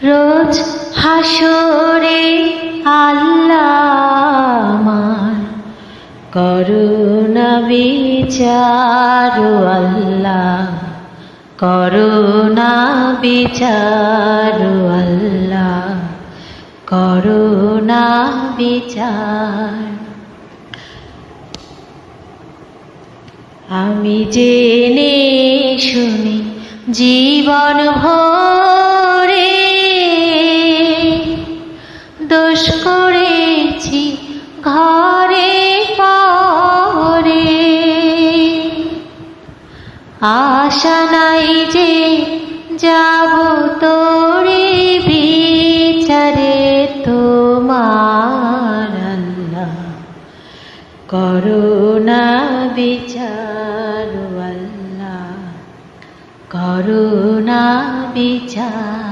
রোজ হাসরে আল্লাহ আমার করুণা বিচার আল্লাহ, করুণা বিচার আল্লাহ, করুণা বিচার। আমি জেনে শুনি জীবন ভরে দোষ করেছি ঘরে পরে, আশা নাই যে যাব তোরে বিচারে তোমার আল্লাহ, করো